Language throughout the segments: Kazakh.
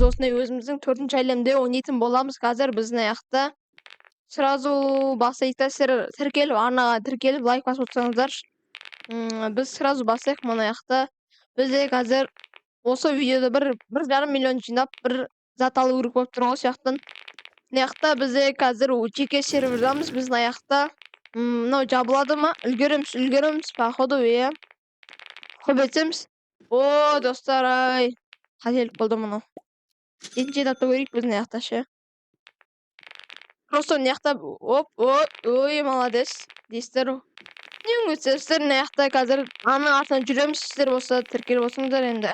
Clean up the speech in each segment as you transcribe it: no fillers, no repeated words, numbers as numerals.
Biz осындай өзіміздің 4-ші әлемде ойнайтын боламыз қазір біздің аяқта. Сразу басайықта тіркеліп, арнаға тіркеліп, лайк басып отырсаңыздаршы. Біз сразу басайық мына аяқта. Бізде қазір осы видеода 1,5 миллион жинап, бір зат алу керек болып тұр ғой сияқтан. Мына аяқта бізде қазір жеке сервердамыз біздің аяқта. Мынау жабылады ма? Үлгереміз, походу, иә. Көп етеміз. О, достар, ай. Қателік болды мұны. Жетінші этапта көрейік біздің аяқта ше. Просто мына аяқта ой, молодец дейсіздер. Не өңгетсіздер мына аяқта қазір аның артынан жүреміз, сіздер болса тіркеліп отырсыңдар енді.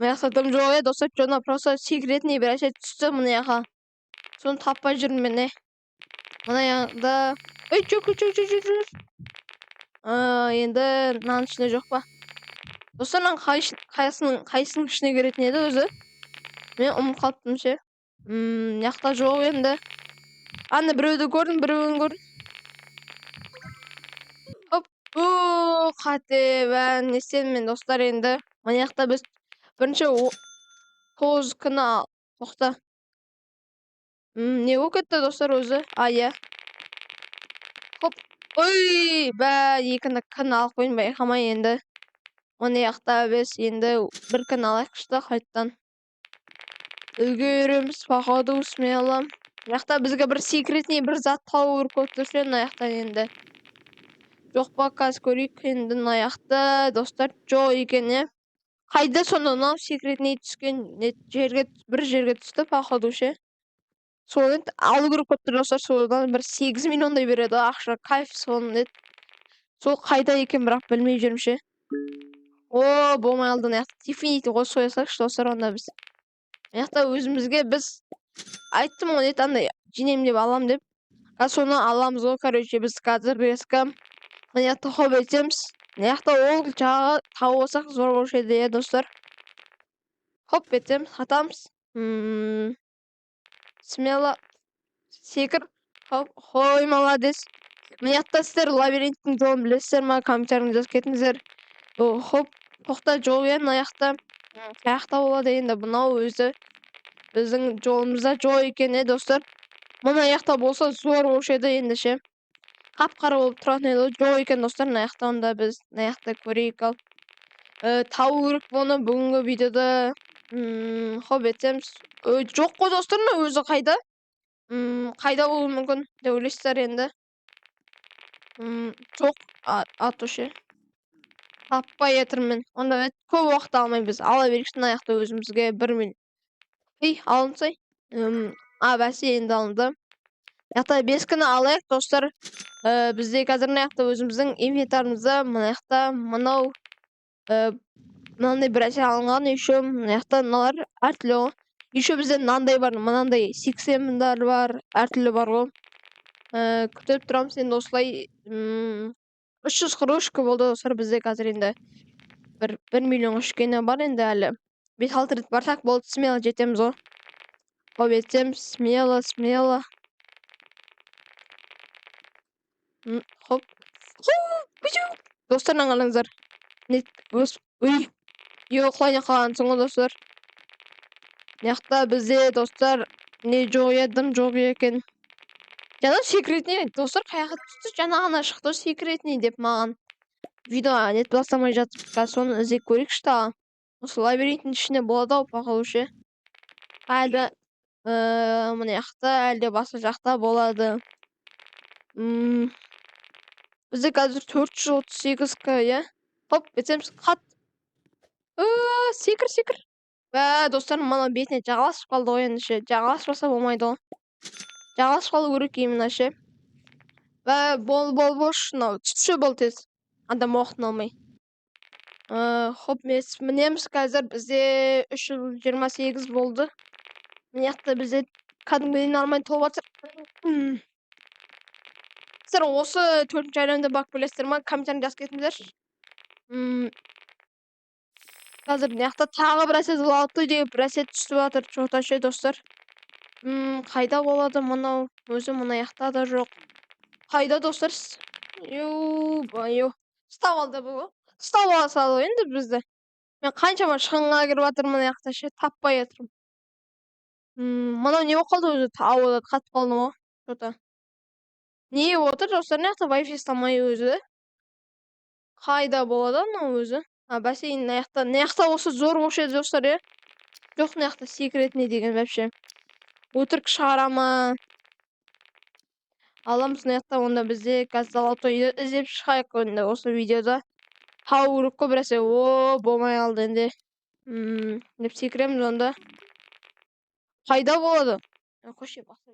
Мына аяқта дым жоқ достар, жона просто секретный бір әсет түсті мына аяққа. Соны таппай жүрмін мен, Мына аяқта ой, жүр. Енді мынаның ішінде жоқ па? Достар, қайсының ішіне керетін еді өзі? Мен ұмытып қалыптым ше. Яқта жоқ енді. Ана біреуді көрдім. Оп, қате, не істедім мен достар енді. Мына жақта біз бірінші 9 күні тоқта. Не болып кетті достар өзі? Иә. Хоп, ой, 2 күн алып қойын байқамай енді. Мына жақта біз енді 1 күн алайықшыда қайттан. Үлгереміз, походу, смело. Мына жақта бізге бір секретный бір зат табу керек болып тұр ше мына жақтан енді. Жоқ па, қазір көрейік енді мына жақта достар жоқ екен, Қайда сонда мынау секретный түскен бір жерге түсті, походу ше. Сол енді алу керек болып тұр достар, содан бір 8 миллиондай береді ақша, кайф соны еді. Сол қайда екен бірақ білмей жүрмін ше. Болмай алды мына жақта. Definity қосып қоя салайықшы достар, онда біз. Мына жақта өзімізге біз айттым ғой андай жинаймын деп алам деп. Қазір соны аламыз ғой, короче, біз қазір резко мына жақта хоп етеміз. Мына жақта ол жағы тауып алсақ зор болушы еді, достар. Хоп етеміз, атамыз. Смело секір. Хой, молодец. Мына жақта сіздер лабиринттің жолын білесіздер ма? Комментарыңызды жазып кетіңіздер. Хоп, тоқта жол мына жақта. Жақта болады енді, бұнау өзі біздің жолымызда жол екен, достар. Мына жақта болса зор болушы еді енді ше. Қап-қара болып тұратын еді, жол екен достар, мына жақта онда біз мына жақта көрейік ал. Табу керек бұны бүгінгі видеода. Хоп етеміз. Жоқ қой достар, өзі қайда? Қайда болуы мүмкін деп ойлайсыздар енді. Жоқ атушы. Таппай жатырмын. Онда көп уақыт алмай біз ала берейікші мына жақта өзімізге 1 миллион. Алынсай. Бәсе енді алынды. Жақта 5 күні алайық достар. Бізде қазір мына жақта өзіміздің инвентарымызда мына жақта мынандай бір әсер алынған. Еще мына жақта мыналар әртүрлі ғой. Еще бізде мынандай бар, мынандай 80-дар бар, әртүрлі бар ғой. Күтіп тұрамыз енді осылай 343 болды достар бізде қазір енді. 1 миллион үшкені бар енді әлі. 5-6 рет барсақ болды, смело жетеміз ғой. Хоп етеміз, смело. Хоп. Достар, қараңыздар. Құлайна қалғансың ғой достар. Мына жақта бізде достар не жоқ едім, жоқ екен. Жаңа секретный достар қаяққа түсті, жаңа ғана шықты секретный деп маған. Видео нет бастамай жатып, соны іздеп көрейікші тағы. Осы лабиринттің ішінде болады ау, походу ше. Әлде мына жақта, әлде басқа жақта болады. Бізде қазір 438 Хоп, етеміз қат. Секір. Достар, мана бетіне жағаласып қалды ғой енді ше. Жағаласпаса болмайды ғой. Жағаласып қалу керек именно ше. Бол-бош, түсші бол тез. Адам уақытын алмай. Хоп, мінеміз қазір бізде 328 болды. Мына жақта бізде кәдімгіден армай толып жатыр. Сіздер осы 4-ші әлемді бақ білесіздер ма? Комментарыңды жазып кетіңіздерші. Қазір мына жақта тағы бір әсет болады деп бір әсет түсіп жатыр. Чоташы достар. Қайда болады мынау? Өзі мына жақта да жоқ. Қайда достар? Став алды бұл. Став ала салу енді бізді. Мен қаншама шығынға кіріп жатырмын мына жақта ше, таппай жатырмын. Mana не болып қалды өзі ауада қатып қалдым ғой что-то. Не болып отыр достар, мына жақта Wi-Fi ұстамай өзі. Қайда болады мынау өзі? Бассейн мына жақта осы зор болушы еді достар, иә? Жоқ, мына жақта секретный деген вообще. Өтірік шығара ма? Аламыз мына жақта онда бізде қазір золотой іздеп шығайық енді осы видеода. Тау керек қой біресе. Болмай қалды енді. Деп секіреміз онда. Қайда болады? Қойшы баста.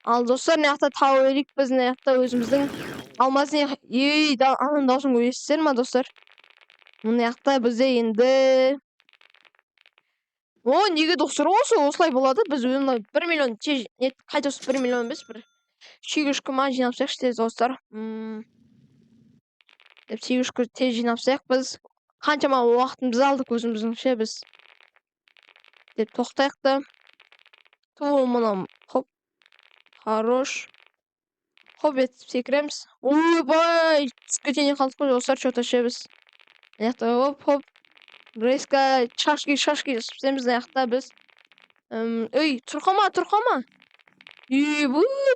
Ал достар, мына жақта тау берейік біз мына жақта өзіміздің алмасын. Ананың даусын көресіздер ма достар? Мына жақта бізде енді неге достар осылай болады? Біз 1 миллион қайда осы 1 миллион емес, бір 800 ма жинапсақ тез достар. Деп 800 тез жинапсақ біз қаншама уақытымызды алдық өзіміздің біз. Деп тоқтайық та. Мынау хоп. Хорош. Хоп етіп секіреміз. Ойбай! Түскетене қалдық қой достар, что-то біз. Мына жақта хоп. Резко шашки жасапсамыз мына жақта біз. Тұрқама.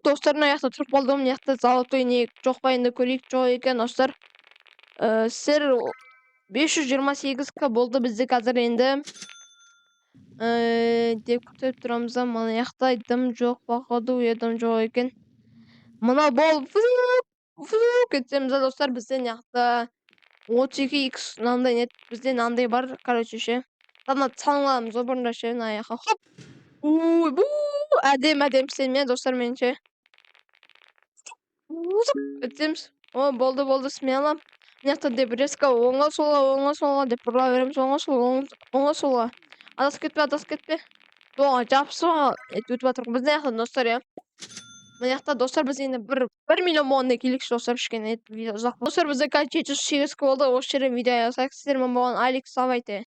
Достар, мына жақта тұрып қалдым. Мына жақта золотой не жоқ па енді көрейік. Жоқ екен достар. Сэр 528к болды бізде қазір енді. Деп күтіп тұрамыз. Мына жақта дым жоқ, походу дым жоқ екен. Мына бол кетсеміз достар, бізде мына жақта 32x мынандай нет, бізде мынандай бар, короче ше. Мына салынғанымыз ғой бұрында ше, мына жаққа хоп. Әдем істедім достар меніңше. Өтеміз. Болды, смело. Мына жақта деп резко оңға солға деп бұрыла береміз. Оңға солға. Адасып кетпе. Жабысуға өтіп жатырмыз. Біз мына жақта достар, иә. Мына жақта достар біз енді 1 миллион болғанда келейікші достар, кішкене видео ұзақ. Достар, бізде 708 болды. Осы жерден видео аяқтайық. Сіздермен болған Алекс, салам